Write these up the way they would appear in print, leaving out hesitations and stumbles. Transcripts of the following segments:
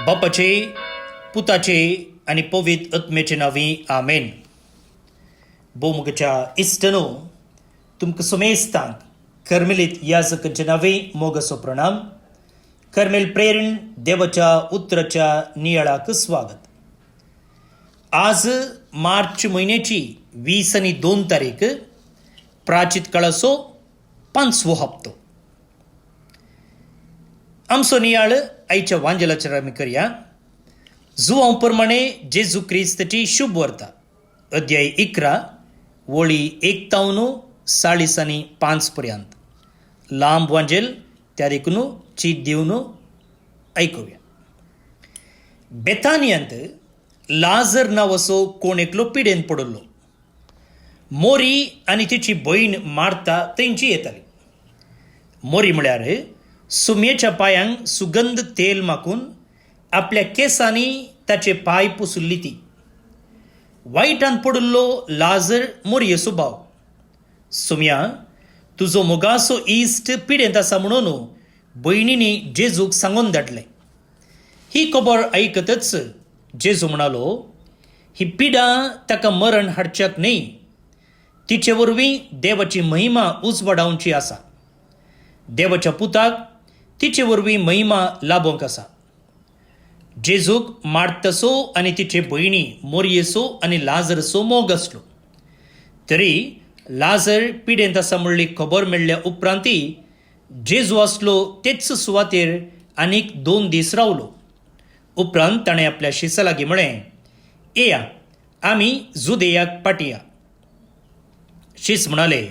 बापाचे, पुताचे आणि पवित्र आत्म्याचे नावी आमेन. बोमुगच्या इष्टनो तुमकां सुमेस्तांक कर्मेलीत याजकांचे नावे मोगसो प्रणाम. कर्मेल प्रेरण देवाच्या उतराच्या नियाळाक स्वागत. आज मार्च म्हयन्याची 22 तारीख, प्राचीत काळाचो 5वो हप्तो. आमचो नियाळ आयच्या वांजलाचेर आमी करया. जुवां प्रमाणे जेजू क्रिस्ताची शुभ वार्ता, अध्याय 11, वळी 1 आनी 5 पर्यंत. लांब वांजेल त्या देखून चीत दिवन ऐकूया. बेथानियांत लाजर नांवाचो कोण एकलो पिडेन पडलो. मोरी आनी तिची भयण मार्ता थंयची येताली. मोरी म्हळ्यार सुमयेच्या पांयांक सुगंध तेल माकून आपल्या केसांनी ताचे पांय पुसुल्ली ती. वायटान पडुल्लो लाजर मोरयेचो भाव. सुमया, तुजो मोगाचो इश्ट पिडेंत आसा म्हणून भयणींनी जेजूक सांगून धाडलें. ही खबर आयकतच जेजू म्हणालो, ही पिडा ताका मरण हाडच्याक न्हय, तिचे वरवीं देवाची महिमा उजवाडावची आसा. देवाच्या पुताक तिचे वरवीं महिमा लाबोंक आसा. जेजूक मार्ताचो आनी तिचे भयणी मोरयेचो आनी लाजराचो मोग आसलो. तरी लाजर पिडेंत आसा म्हणली खबर मेळ्ळ्या उपरांतय जेजू आसलो तेच सुवातेर आनीक 2 दीस रावलो. उपरांत ताणें आपल्या शिसा लागीं म्हळें, येया आमी जुदेयाक पाटया. शिस म्हणाले,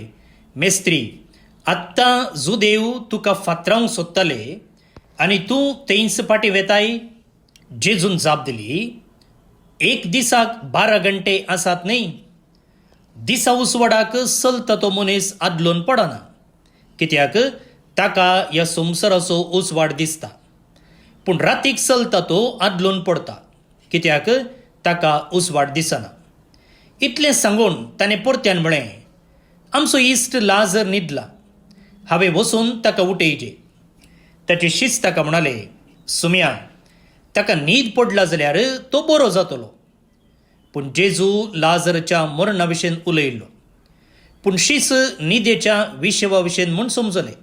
मेस्त्री, आत्तां जुदेव तुका फातरावंक सोदताले आनी तूं थंयच पाटी वेताय? जेजून जाप दिली, एक दिसाक 12 घंटे आसात न्हय. दिसा उसवाडाक चलता तो मनीस आदलोवन पडना, कित्याक ताका ह्या संवसाराचो उसवाड दिसता. पूण रातीक चलता तो आदलोवन पडता, कित्याक ताका उसवाड दिसना. इतलें सांगून ताणें परत्यान म्हळें, आमचो इश्ट लाजर न्हिदला, हांवें वचून ताका उठयचें. ताचे शिस ताका म्हणाले, सुमया, ताका न्हीद पडला जाल्यार तो बरो जातलो. पूण जेजू लाजराच्या मरणा विशयेन उलयलो, पूण शिस न्हिदेच्या विशवा विशयेन म्हूण समजलें.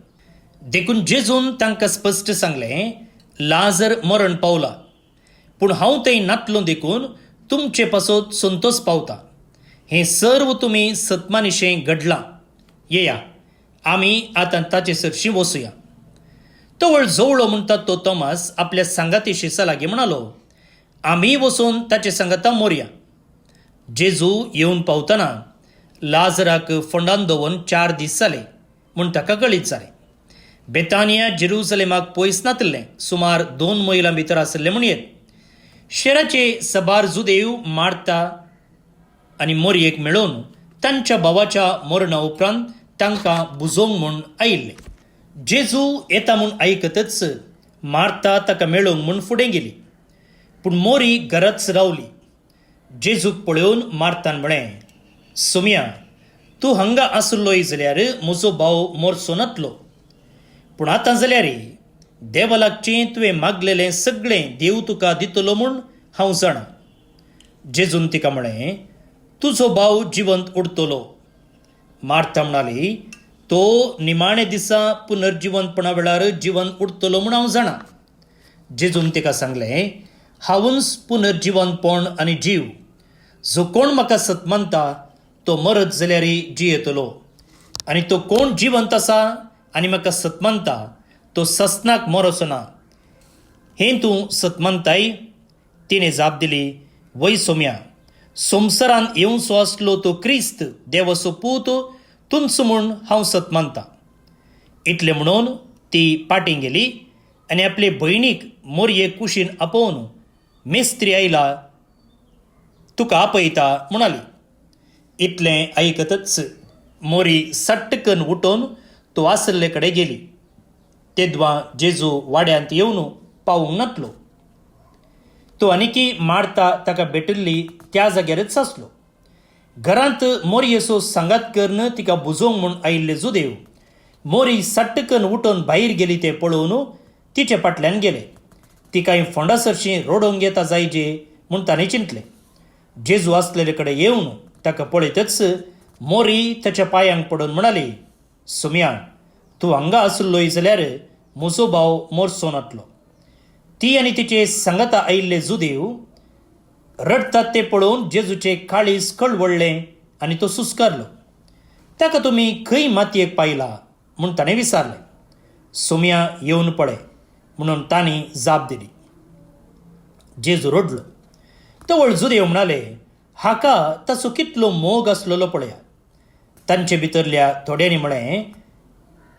देखून जेजून तांकां स्पश्ट सांगलें, लाजर मरण पावला, पूण हांव थंय नातलो देखून तुमचे पासत संतोश पावता. हें सर्व तुमी सत्मानिशें घडलां. येया आमी आतां ताचे सरशीं वचुया. तो वळ जवळो म्हणटा तो तोमास आपल्या सांगाती शिसा लागीं म्हणालो, आमी वचून ताचे सांगाता मोरया. जेजू येवन पावतना लाजराक फोंडान दवरून 4 दीस जाले म्हूण ताका कळीत जालें. बेतानिया जेरुसलेमाक पयस नातलें, सुमार 2 मैलां भितर आसलें म्हणयेत. शेराचे सबार जुदेव मार्ता आनी मोरयेक मेळून तांच्या भावाच्या मरणा उपरांत तांकां बुजोवंक म्हूण आयिल्ले. जेजू येता म्हूण आयकतच मार्ता ताका मेळोवंक म्हूण फुडें गेली, पूण मोरी घराच रावली. जेजूक पळोवन मार्तान म्हळें, सुमया, तूं हांगा आसलोय जाल्यार म्हजो भाव मोरचो नातलो. पूण आतां जाल्यार देवा लागचें तुवें मागलेलें सगळें देव तुका दितलो म्हूण हांव जाणा. जेजून तिका म्हळें, तुजो भाव जिवंत उरतलो. मार्ता म्हणाली, तो निमाणे दिसा पुनर्जिवंतपणा वेळार जिवंत उरतलो म्हूण हांव जाणा. जेजून तिका सांगलें, हांवूच पुनर्जिवंतपण आनी जीव. जो कोण म्हाका सत मानता तो मरत जाल्यार जियेतलो, आनी तो कोण जिवंत आसा आनी म्हाका सत मानता तो ससनाक मरोचो ना. हें तूं सत मानताय? तिणें जाप दिली, वय सोम्या, संवसारांत येवचो आसलो तो क्रिस्त देवाचो पूत तुंच म्हूण हांव सत मानतां. इतलें म्हणून ती पाटी गेली आनी आपले भयणीक मोरयेक कुशीन आपोवन, मेस्त्री आयला, तुका आपयता म्हणाली. इतलें आयकतच मोरी सट्टकन उठून तो आसले कडेन गेली. तेदवां जेजू वाड्यांत येवन पावूंक नातलो. तो आनिकी मार्ता ताका भेटिल्ली त्या जाग्यारच आसलो. घरांत मोरयेचो सांगात करून तिका बुजोवंक म्हूण आयिल्ले जुदेव मोरी सट्टकन उठून भायर गेली तें पळोवन तिचे फाटल्यान गेले. ती काही फोंडासरशी रोडोंक येता जायजे म्हूण ताणें चिंतलें. जेजू आसलेले कडेन येवन ताका पळयतच मोरी ताच्या पांयांक पडून म्हणाली, सुम्या, तूं हांगा आसलोय जाल्यार म्हजो भाव मोरसो नातलो. ती आनी तिचे सांगाता आयिल्ले जुदेव रडतात ते पळोवन जेजूचे काळीज कळवळ्ळें आनी तो सुस्कारलो. ताका तुमी खंय मातयेक पायला म्हूण ताणें विचारलें. सुम्या येवन पळय म्हणून तांणी जाप दिली. जेजू रडलो. तवळ जुदेव म्हणाले, हाका ताचो कितलो मोग आसलेलो पळया. तांचे भितरल्या थोड्यांनी म्हळें,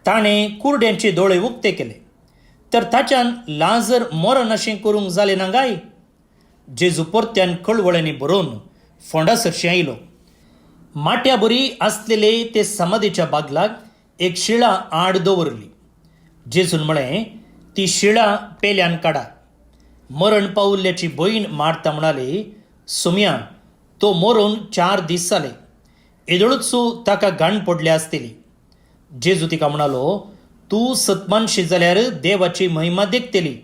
ताणें कुरड्यांचे दोळे उक्ते केले, तर ताच्यान लाजर मरण अशें करूंक जालें ना काय? जेजू परत्यान कळवळ्यांनी बरोवन फोंडासरशी आयलो. माट्या बरी आसलेले ते समाधीच्या बागलाक एक शिळा आड दवरली. जेजून म्हळें, ती शिळा पेल्यान काडा. मरण पावल्ल्याची भयण मार्ता म्हणाली, सुम्या, तो मरून 4 दीस जाले. येदोळूच ताका घाण पडली आसतली. जेजू तिका म्हणालो, तूं सतमानशी जाल्यार देवाची महिमा देखतली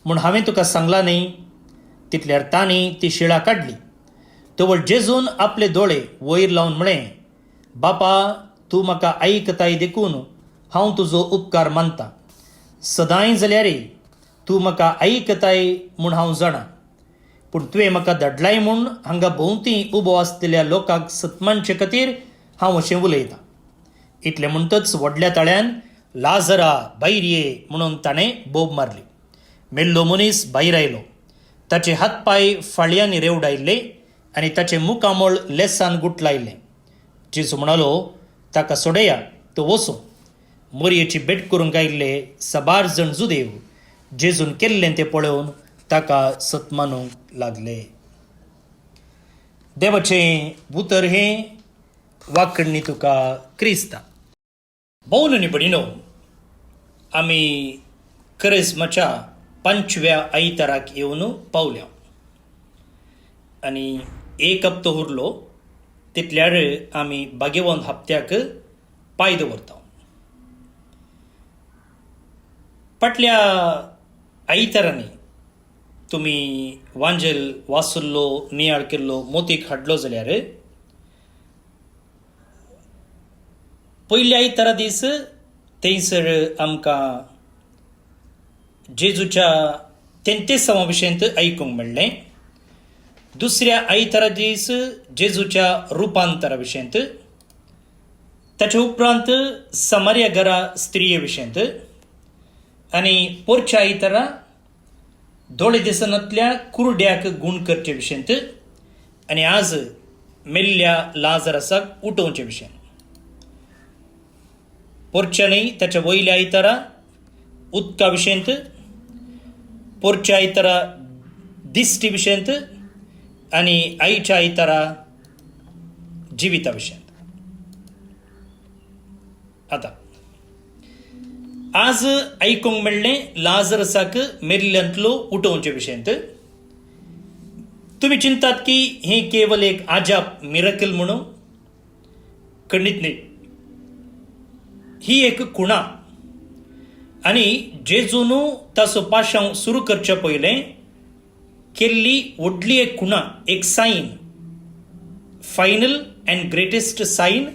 म्हूण हांवें तुका सांगलां न्ही. तितल्यार तांणी ती शिळा काडली. तवळ जेजून आपले दोळे वयर लावन म्हळें, बापा, तूं म्हाका आयकताय देखून हांव तुजो उपकार मानतां. सदांय जाल्यार तूं म्हाका आयकताय म्हूण हांव जाणा. पूण तुवें म्हाका धाडलाय म्हूण हांगा भोंवती उबो आसलेल्या लोकांक सतमानचे खातीर हांव अशें उलयतां. इतलें म्हणटच व्हडल्या ताळ्यान लाजरा भायर ये म्हणून ताणें बोब मारली. मेल्लो मनीस भायर आयलो. ताचे हातपाय फाळयांनी रेवडायल्ले आनी ताचें मुखामळ लेसान गुटलायलें. जेजू म्हणालो, ताका सोडया, तो वचो. मोरयेची भेट करूंक आयिल्ले 6 जाण जुदेव जेजून केल्लें तें पळोवन ताका सतमानूंक लागले. देवाचें उतर हें वाकडणी तुका क्रिस्ता. भोवन आनी भयणीनो, आमी क्रिस्मसाच्या 5व्या आयताराक येवन पावल्या आनी 1 हप्तो उरलो. तितल्यार आमी बागेवंत हप्त्याक पांय दवरता. फाटल्या आयतारांनी तुमी वांजेल वाचल्लो, नियाळ केल्लो, मोतीक हाडलो जाल्यार पयल्या आयतारा दीस थंयसर आमकां जेजूच्या 33व्या विशेंत आयकूंक मेळ्ळें. दुसऱ्या आयतारा दीस जेजूच्या रुपांतरा विशेंत, ताचे उपरांत समार्या घरा स्त्रिये विशेंत आनी पोरच्या आयतारा दोळे दिसनातल्या कुरड्याक गूण करचे विशेंत आनी आज मेल्ल्या लाजरासाक उठोवचे विशें. पोरच्या न्ही, ताच्या वयल्या आयतारा उदका विशेंत, पोरच्या आयतारा दिश्टी विशेंत आनी आयच्या आयतारा जिविता विशेंत. आतां आज आयकूंक मेळ्ळें लाजरसाक मेल्ल्यांतलो उठोवचे विशेंत. तुमी चिंतात की हें केवल एक आजाप मिरेकल म्हणून? खंडीत न्ही. ही एक खुणा आनी जेजून ताचो पाशांव सुरू करचे पयलें केल्ली व्हडली एक खुणा, एक sign, final and greatest sign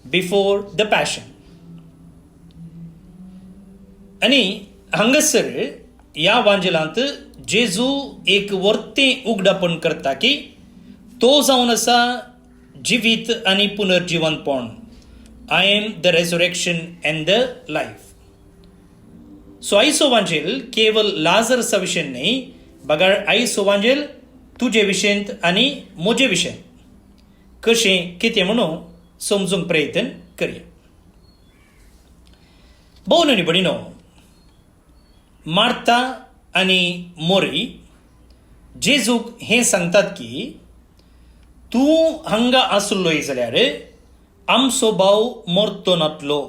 before the passion. आनी हांगासर ह्या वांजेलांत जेजू एक वर्तें उगडापण करता की तो जावन आसा जिवीत आनी पुनर्जिवनपण. I am the resurrection and the life. So आयचो वांजेल केवल लाजरसा विशें न्ही, बगाड आयचो वांजेल तुजे विशेंत आनी म्हजे विशेंत कशें कितें म्हणून समजूंक प्रयत्न करया. भोवन आनी भयणीनो, मार्ता आनी मोरी जेजूक हें सांगतात की तूं हांगा आसलोय जाल्यार आमचो भाव मरतो नातलो.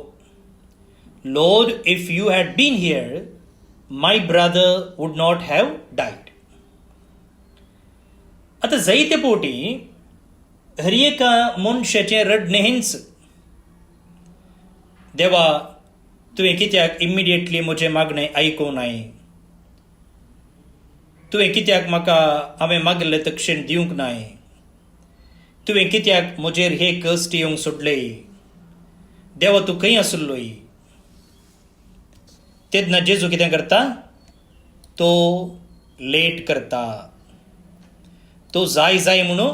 Lord, if you had been here, my brother would not have died. आतां जायते फावटी हर एका मनशाचें रडणें हेंच, देवा तुवें कित्याक इमिडिएटली म्हजें मागणें आयकूंक नाय. तुवें कित्याक म्हाका हांवें मागलें तक्षण दिवंक नाय, तुवें कित्याक म्हजेर हे कश्ट येवंक सोडले, देवा तूं खंय आसलोय. तेन्ना जेजू कितें करता, तो लेट करता, तो जाय जाय म्हणून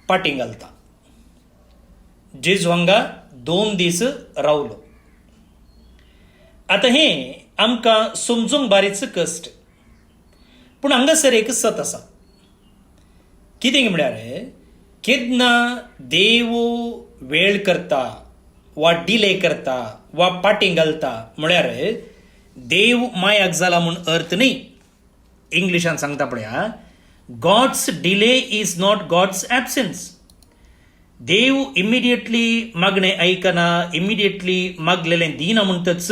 पाटी घालता. जेजू हांगा 2 दीस रावलो. आतां हें आमकां समजूंक बारीच कश्ट, पूण हांगासर एक सत आसा. कितें म्हळ्यार केन्ना देव वेळ करता वा डिले करता वा पाटी घालता म्हळ्यार देव मायाक जाला म्हूण अर्थ न्ही. इंग्लिशान सांगता पळया, God's delay is not God's absence. देव इमिडिएटली मागणें आयकना, इमिडिएटली मागलेलें दिना म्हणटच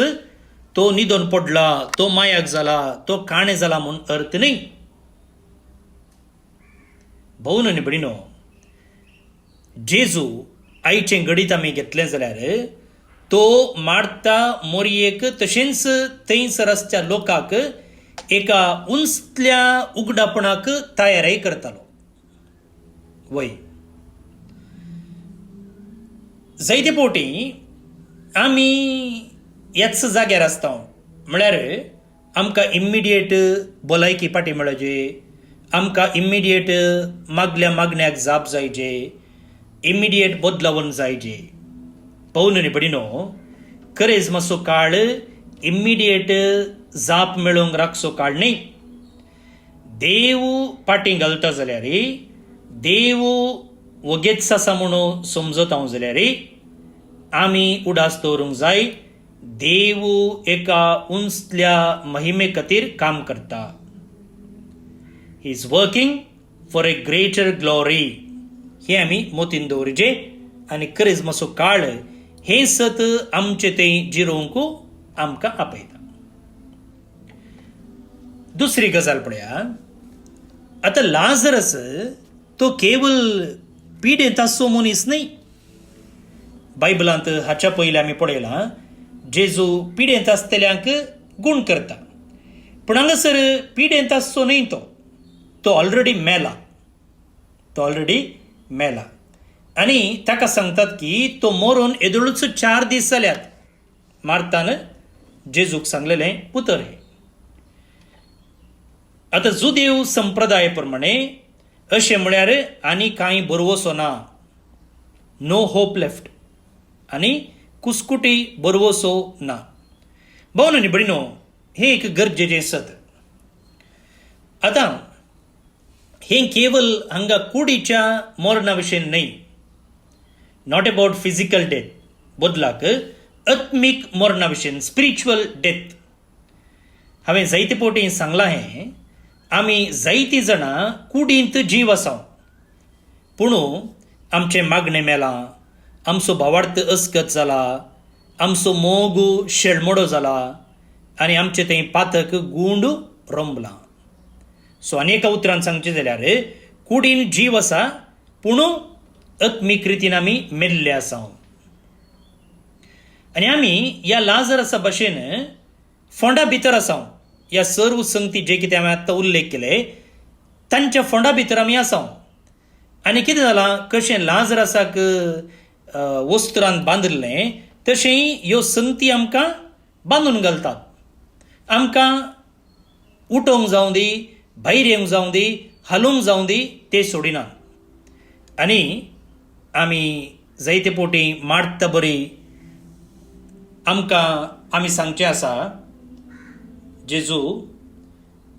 तो निदोन पडला, तो मायाक जाला, तो काणे जाला म्हूण अर्थ न्ही. भोव न्हू भयणीनो, जेजू आयचें घडीत आमी घेतलें जाल्यार तो मार्ता मोरयेक तशेंच थंयसर आसच्या लोकांक एका उंचल्या उगडापणाक तयारी करतालो. वय जायते फावटी आमी ह्याच जाग्यार आसता, म्हळ्यार आमकां इमिडिएट भलायकी पाटी मेळचे, आमकां इमिडिएट मागल्या मागण्याक जाप जायचे, इमिडिएट बदलावण जायचे. पळोवन न्ही पडिनो, खरेंच मातसो काळ इमिडिएट जाप मेळोवंक राखचो काळ न्ही. देव पाटी घालता जाल्यार, देव वगेच आसा म्हणून समजत हांव जाल्यार आमी उडास दवरूंक जाय. देव एका उंचल्या महिमे खातीर काम करता. He is working for a greater glory. हे आमी मोतीन दवरचे आनी खरेंच मातसो काळ हे सत आमचे थंय जिरोवंक आमकां आपयता. दुसरी गजाल पळया, आतां लाजरस तो केवल पिडेंत आसचो मनीस न्ही. बायबलांत हाच्या पयलीं आमी पळयलां जेजू पिडेंत आसतल्यांक गूण करता, पूण हांगासर पिडेंत आसचो न्ही, तो ऑलरेडी मेला, तो ऑलरेडी मेला. आनी ताका सांगतात की तो मरून येदोळूच 4 दीस जाल्यात. मार्तान जेजूक सांगलेलें उतर हें. आतां जुदेव संप्रदाय प्रमाणे अशें म्हळ्यार आनी कांय बरवसो ना, नो होप लेफ्ट, आनी कुस्कुटी बरवसो ना. भोव न्ही भयणीनो, हें एक गरजेचें सत. आतां हें केवल हांगा कुडीच्या मरणा विशीं न्ही, नॉट अबाउट फिजिकल डेथ, बदलाक आत्मीक मरणा विशीं, स्पिरिच्युअल डेथ. हांवें जायते फावटी सांगलां हें, आमी जायतीं जाणां कुडींत जीव आसा, पूण आमचें मागणें मेलां, आमचो भावार्थ अस्कत जाला, आमचो मोग शेळमोडो जाला आनी आमचें थंय पातक गुंड रंबलां. सो आनी एका उतरान सांगचें जाल्यार कुडीन जीव आसा, पूण आत्मीक रितीन आमी मेल्ले आसा. आनी आमी ह्या लाजरसा भाशेन फोंडा भितर आसा. ह्या सर्व संगती जे कितें हांवें आतां उल्लेख केले तांच्या फोंडा भितर आमी आसा. आनी कितें जालां, कशें लाजरसाक वस्त्रान बांदलें तशें ह्यो संगती आमकां बांदून घालतात. आमकां उठोवंक जावं दी, भायर येवंक जावं दी, हालूंक जावं दी, ते सोडिनात. आनी आमी जायते फावटी मारता बरी आमकां आमी सांगचें आसा, जेजू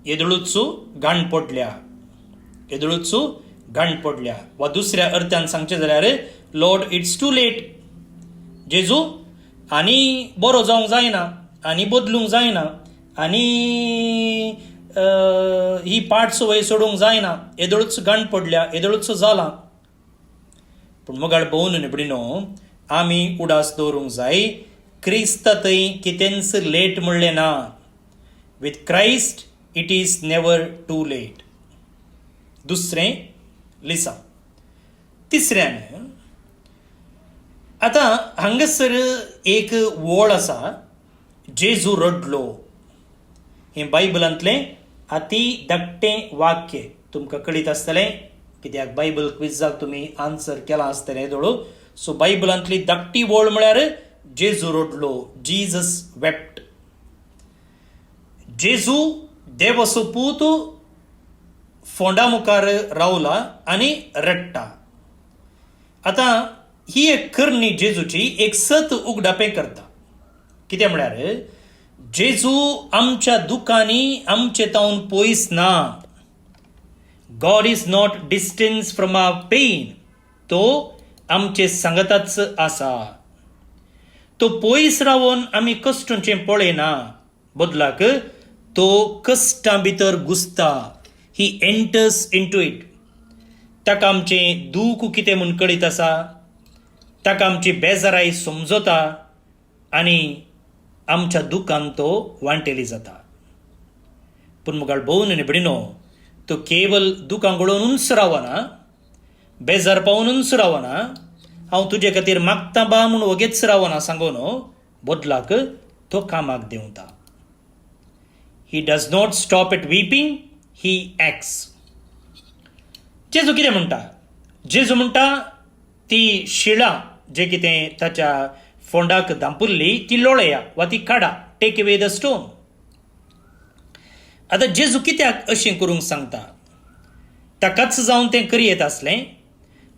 येदोळूच घाण पडल्या, येदोळूच घाण पडल्या. वा दुसऱ्या अर्थान सांगचें जाल्यार लॉर्ड इट्स टू लेट. जेजू आनी बरो जावंक जायना, आनी बदलूंक जायना, आनी ही पाट सवय सोडूंक जायना, येदोळूच घाण पडल्या, येदोळूच जाला. पूण मोगाळ भोवन न्ही भयणीनो, आमी उडास दवरूंक जाय. क्रिस्ता थंय कितेंच लेट म्हणलें ना. With Christ it is never too late. दुसरें लिसा. तिसऱ्यान आतां हांगासर एक वळ आसा, जेजू रडलो. हें बायबलांतलें अति धाकटें वाक्य तुमकां कळीत आसतलें, कित्याक बायबल क्विजाक तुमी आन्सर केला आसतलें दोळू. सो बायबलांतली धाकटी वळ म्हळ्यार जेजू रडलो, जीजस वेप्ट. जेजू देवाचो पूत फोंडा मुखार रावला आनी रडटा. आतां ही एक करणी जेजूची एक सत उगडापें करता. कितें म्हळ्यार जेजू आमच्या दुखांनी आमचे तावन पयस ना. God is not distance from our pain. तो आमचे सांगताच आसा. तो पयस रावन आमी कश्टांचें पळयना, बदलाक तो कश्टां भितर घुसता. He enters into it. ताका आमचें दूख कितें म्हूण कळीत आसा, ताका आमची बेजाराई समजता आनी आमच्या दुखान तो वांटेली जाता. पूण मुखार भोवन निबडिनो, तो केवल दुखां गळोवनूच रावना, बेजार पावनूच रावना, हांव तुजे खातीर मागता बा म्हूण वगेच रावना सांगून बदलाक तो कामाक देंवता. He does not stop at weeping, he acts. जेजू कितें म्हणटा? जेजू म्हणटा ती शिळा जे कितें ताच्या फोंडाक धांपुल्ली ती लोळया वा ती काडा. Take away the stone. आतां जेजू कित्याक अशें करूंक सांगता? ताकाच जावन तें करियेत आसलें,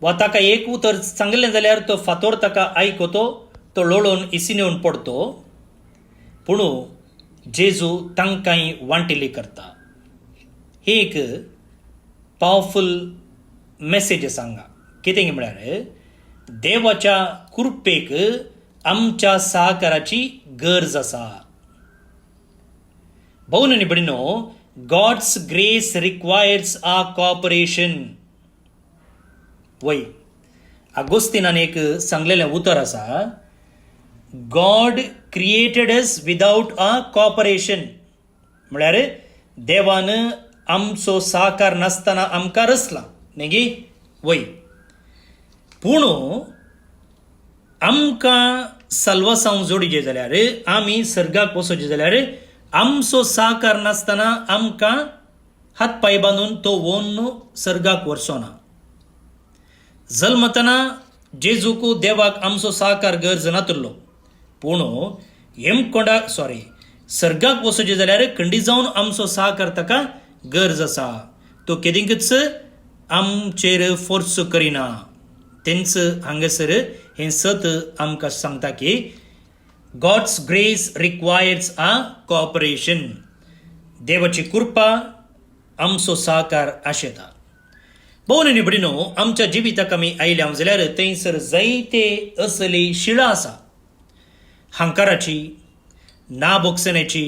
वा ताका एक उतर सांगलें जाल्यार तो फातोर ताका आयकतो, तो लोळोवन इसिन येवन पडतो. पूण जेजू तांकांय वांटेली करता. ही एक पावरफूल मेसेज सांगा. कितें म्हळ्यार देवाच्या कृपेक आमच्या सहकाराची गरज आसा. भोवन निबडिनो, God's grace requires our cooperation. वय आगोस्तिनान एक सांगलेलें उतर आसा, God created us without a cooperation. म्हळ्यार देवान आमचो सहकार नासतना आमकां रचला न्ही गे. वय पूण आमकां साल्वासांव जोडिजे जाल्यार, आमी सर्गाक वचोचे जाल्यार आमचो सहकार नासतना आमकां हात पांय बांदून तो वोन सर्गाक व्हरचोना. जल्मतना जेजूक देवाक आमचो सहकार गरज नातलो. पूण सर्गाक वचोचे जाल्यार खंडी जावन आमचो सहकार ताका गरज आसा. तो केदींच आमचेर फोर्स करिना. तेंच हांगासर हें सत आमकां सांगता की God's grace requires a cooperation. देवाची कृपा आमचो सहकार आशेता. भोवन निबडिनो, आमच्या जिविताक आमी आयल्या जाल्यार थंयसर जायते असली शिळा आसा. हांकाराची, नाबोगसण्याची,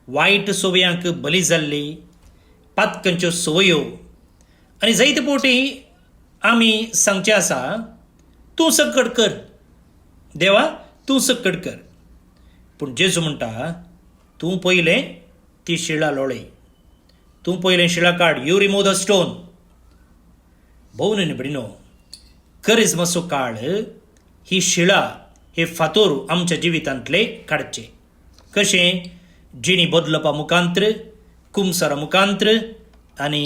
वायट सवयांक बली जाल्ली, पातकांच्यो सवयो, आनी जायते फावटी आमी सांगचें आसा, तूं सकट कर देवा, तूं सकट कर. पूण जेजू म्हणटा, तूं पयलें ती शिळा लोळय. तूं पयलें शिळा काड. You remove the stone. भोवन निबडिनो, करिज्माचो काळ ही शिळा, हे फातोर आमच्या जिवितांतले काडचे. कशें? जिणी बदलपा मुखांत्र, कुमसारा मुखांत्र, आनी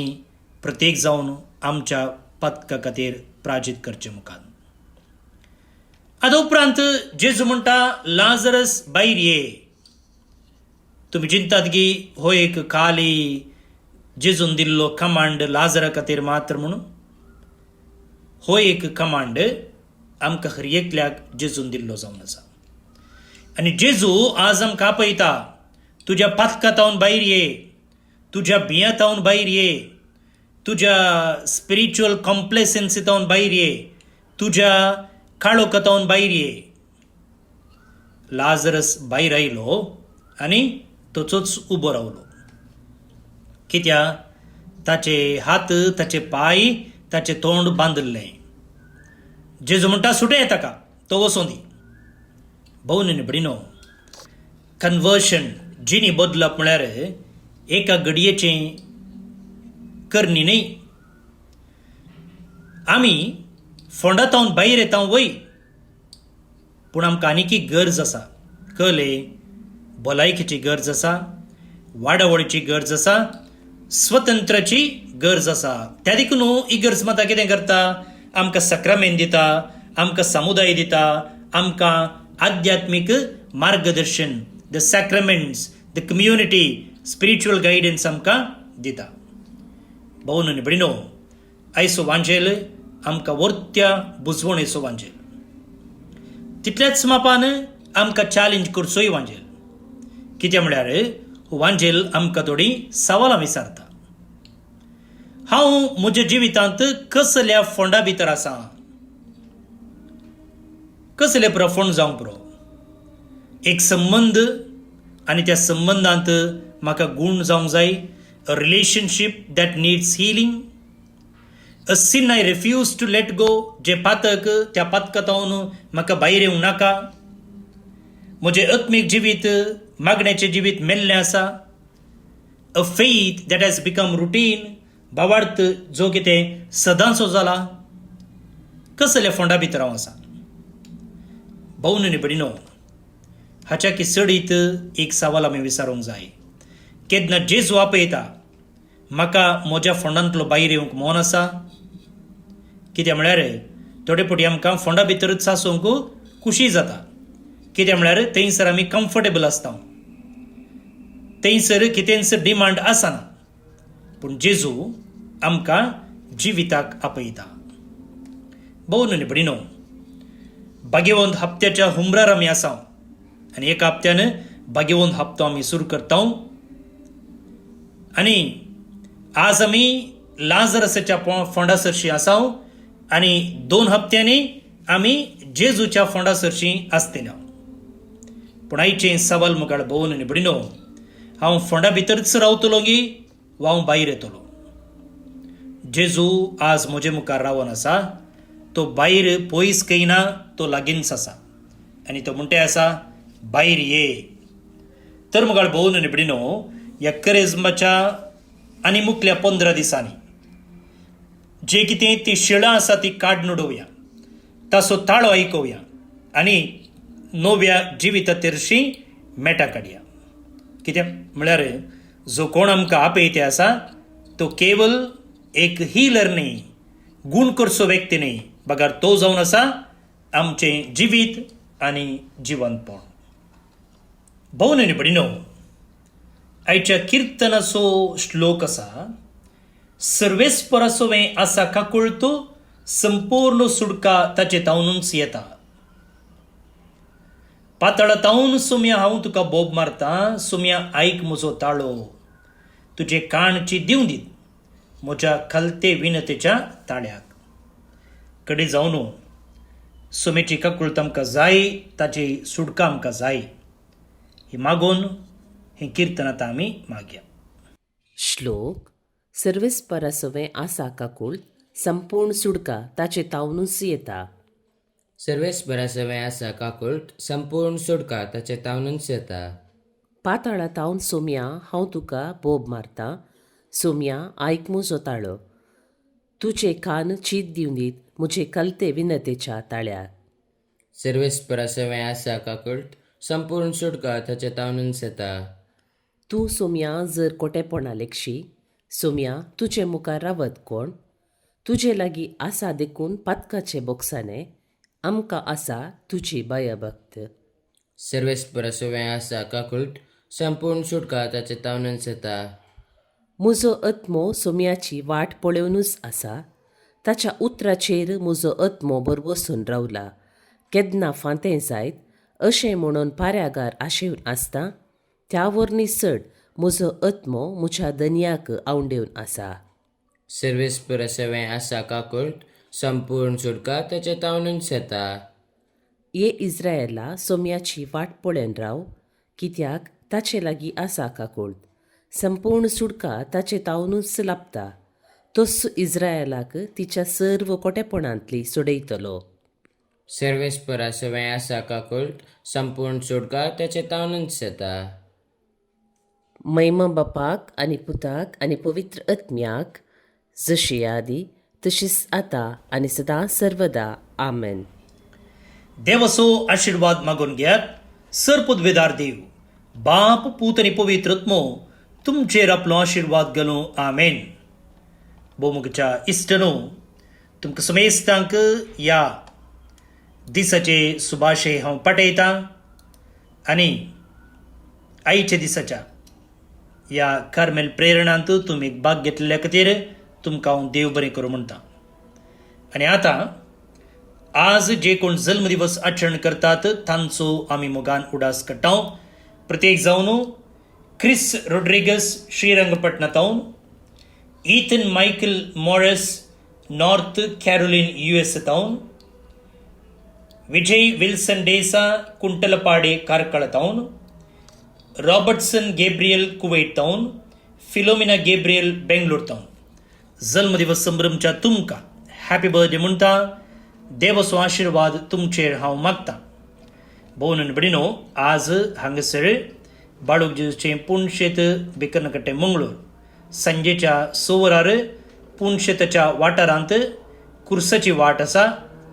प्रत्येक जावन आमच्या पथका खातीर प्राजीत करचे मुखार. आतां उपरांत जेजू म्हणटा, लाजरस भायर ये. तुमी चिंतात की हो एक खाली जेजून दिल्लो कमांड लाजरा खातीर मात्र म्हणून? हो एक कमांड आमकां हर एकल्याक जेजून दिल्लो जावन आसा. आनी जेजू आज आमकां आपयता, तुज्या पातकांतावन भायर ये, तुज्या भियांतावन भायर ये, तुज्या स्पिरिच्युअल कॉम्प्लेसन्सीतावन भायर ये, तुज्या काळोखातावन भायर ये. लाजरस भायर आयलो आनी तोचोच उबो रावलो. कित्या? ताचे हात, ताचे पाय, ताचे तोंड बांदल्लें. जेजू म्हणटा, सुटय ताका, तो वचूं दी. भोवन निबडिनो, कन्वर्शन, जिणी बदलप म्हळ्यार एका घडयेचें करणी न्ही. आमी फोंडातावन भायर येता वय, पूण आमकां आनीक गरज आसा. कळ्ळें? भलायकेची गरज आसा, वाडावळीची गरज आसा, स्वतंत्राची गरज आसा. त्या देखून इगर्ज माता कितें करता, आमकां सक्रामेंत दिता, आमकां समुदाय दिता, आमकां आध्यात्मीक मार्गदर्शन, the sacraments, the community, spiritual guidance आमकां दिता. भाऊन आनी भयणो, आयचो वांजेल आमकां वर्त्या बुजवणेचो वांजेल. तितल्याच मापान आमकां चॅलेंज करचोय वांजेल. कितें म्हळ्यार हो वांजेल आमकां थोडी सवालां विचारता. हांव म्हज्या जिवितांत कसल्या फोंडा भितर आसा, कसले प्रफोंड जावंक पुरो. एक संबंद आनी त्या संबंदांत म्हाका गूण जावंक जाय. A relationship that needs healing. A sin I refuse to let go. जे पातक, त्या पातकांतावन म्हाका भायर येवंक नाका. म्हजें आत्मीक जिवीत, मागण्याचें जिवीत मेल्लें आसा. अ faith that has become routine. भावार्थ जो कितें सदांचो जाला. कसल्या फोंडा भितर हांव आसा. भाऊन आनी भयणो, हाच्या किसडीत एक सवाल आमी विचारूंक जाय. केन्ना जेजू आपयता म्हाका म्हज्या फोंडांतलो भायर येवंक मोन आसा. कित्याक म्हळ्यार थोडे फावटी आमकां फोंडा भितरच सासूंक खुशी जाता. कित्याक म्हळ्यार थंयसर आमी कम्फर्टेबल आसता, थंयसर कितेंच डिमांड आसना. पूण जेजू आमकां जिविताक आपयता. भाऊन आनी भयणो, भाग्यवंत हप्त्याच्या हुमरार आमी आसा आनी एका हप्त्यान भाग्यवंत हप्तो आमी सुरू करता. आनी आज आमी लाजरसाच्या फोंडा सरशी आसा आनी 2 हप्त्यांनी आमी जेजूच्या फोंडा सरशी आसतल्या. पूण आयचें सवाल मुखार भाऊन आनी भयणो, हांव फोंडा भितरच रावतलो गी वा हांव भायर येतलो. जेजू आज म्हजे मुखार रावन आसा. तो भायर पयस खंय तो लागींच आसा आनी तो म्हणटे आसा, भायर ये. तर मुखार भाऊन आनी भयणो, ह्या करेजमाच्या आनी मुखल्या 15 दिसांनी जे कितें ती शिळां आसा ती काडून उडोवया, ताचो ताळो आयकोवया आनी नव्या जिविताचेरशी मेटा काडया. कित्याक म्हळ्यार जो कोण आमकां आपयते आसा तो केवल एक हिलर न्ही, गूण करचो व्यक्ती न्ही, बगार तो जावन आसा आमचें जिवीत आनी जिवंतपण. भाऊन आनी भयणो, आयच्या किर्तनाचो श्लोक आसा, सर्वेस्परासोवें आसा काकुळ्त संपूर्ण सुडका ताचे तावनूच येता. पातळातावन सुम्या हांव तुका बोब मारता, सुम्या आयक म्हजो ताळो. तुजे काणची दिवं दीत म्हज्या खलते विनतेच्या ताळ्याक. कडे जावन सुमेची काकुळत आमकां जाय, ताची सुडका आमकां जाय. ही मागून हें कीर्तन आतां आमी मागया. श्लोक. सर्वेस्परासोवें आसा काकूळ संपूर्ण सुडका ताचे तावनूच येता. सर्वेस्परासोवें आसा काकुळट संपूर्ण सुडका ताचे तावनूच येता. पाताळा तावन सोम्या हांव तुका बोब मारता, सोम्या आयक म्हजो ताळो. तुजे कान चीत दिवन दीत म्हजे कलते विनतेच्या ताळ्याक. सर्वेस्परासोवें आसा काकुळट संपूर्ण सुडका ताचे तावनूच येता. तूं सोम्या जर कोटेपणा लेखशी, सोम्या तुजे मुखार रावत कोण? तुजे लागीं आसा देखून पातकाचे बोक्साने, आमकां आसा तुजी भयभक्त. सर्वेस्परासोवें आसा काकुळट संपूर्ण सुडका ताचे तावनूच येता. म्हजो आत्मो सोम्याची वाट पळोवनूच आसा. ताच्या उतराचेर म्हजो आत्मो बर वसून रावला. केन्ना फांतें जायत अशें म्हणून पाऱ्यागार आशेवन आसता, त्या वरनी चड म्हजो आत्मो म्हज्या दनयाक आवंडेवन आसा. सर्वेस्परासोवें आसा काकुळट संपूर्ण सुडका ताचे तावनूच येता. ये इस्रायेला सोम्याची वाट पळोवन राव, कित्याक ताचे लागीं आसा काकुळट. संपूर्ण सुडका ताचे तावनूच लाभता. तोच इस्रायेलाक तिच्या सर्व कोटेपणांतली सोडयतलो. सर्वेस्परासोवें आसा काकुळट संपूर्ण सुडका ताचे तावनूच येता. मैमा बापाक आनी पुताक आनी पवित्र आत्म्याक, जशी आदी तशीच आतां आनी सदां सर्वदा. आमेन. देवाचो आशिर्वाद मागून घेयात. सरपुदवेदार देव, बाप, पूत आनी पवित्र आत्मो तुमचेर आपलो आशिर्वाद घालूं आमेन. भोवमुगच्या इश्टनो, तुमकां समेस्तांक ह्या दिसाचे सुभाशय हांव पाठयतां आनी आयच्या दिसाच्या ह्या कार्मेल प्रेरणांत तुमी भाग घेतलेल्या खातीर तुमकां हांव देव बरें करूं म्हणटा. आनी आतां आज जे कोण जल्मदिवस आचरण करतात तांचो आमी मोगान उडास काडटा. प्रत्येक जावन क्रिस रोड्रिगस श्रीरंगपटणातावन, Ethan Michael Morris North Carolina US तावन, विजय विल्सन डेसा कुंटलपाडे कारकळतावन, रॉबर्टसन गॅब्रियल कुवेट तावन, फिलोमिना गॅब्रियल बेंगलोर तावन जल्मदिवस संभ्रमच्या तुमकां हॅपी बर्थडे म्हणटा. देवाचो आशिर्वाद तुमचेर हांव मागतां. भोवन आनी भयणीनो, आज हांगासर बाळूक जेजूचें पुणशेत बिकर्णकट्टे मंगळूर सांजेच्या 6 वरार पुणशेताच्या वाठारांत कुर्साची वाट आसा.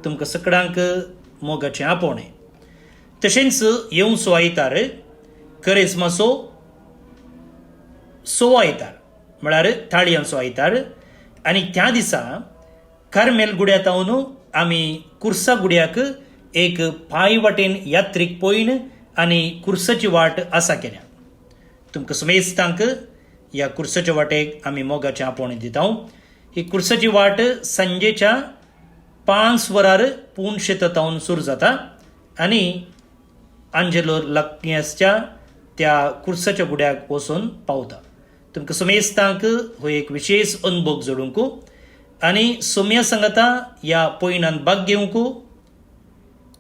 तुमकां सगळ्यांक मोगाचें आपोवणें. तशेंच येवचो आयतार करेस्माचो 6वो आयतार म्हळ्यार ताळयांचो आयतार. आनी त्या दिसा कार्मेल गुड्यांतावन आमी कुर्सा गुड्याक एक पांय वाटेन यात्रेक पयन आनी कुर्साची वाट आसा केल्या. तुमकां समेस्तांक ह्या कुर्साच्या वाटेक आमी मोगाचें आपोवणें दिता. ही कुर्साची वाट सांजेच्या 5 वरार पुणशेतावन सुरू जाता आनी आंजेलो लक्नियसच्या त्या कुर्साच्या गुड्याक वचून पावता. तुमकां समेस्तांक हो एक विशेष अनुभव जोडूंक आनी सोम्या सांगाता ह्या पयणान भाग घेवंक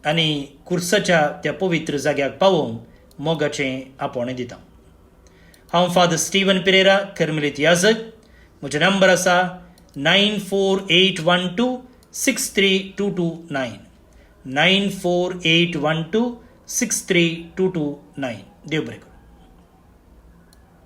आनी कुर्साच्या त्या पवित्र जाग्याक पावोवंक मोगाचें आपोवणें दिता. हांव फादर स्टीवन पेरेरा, कर्मेलीत याजक. म्हजो नंबर आसा 9481263229 9481263229. देव बरें करूं.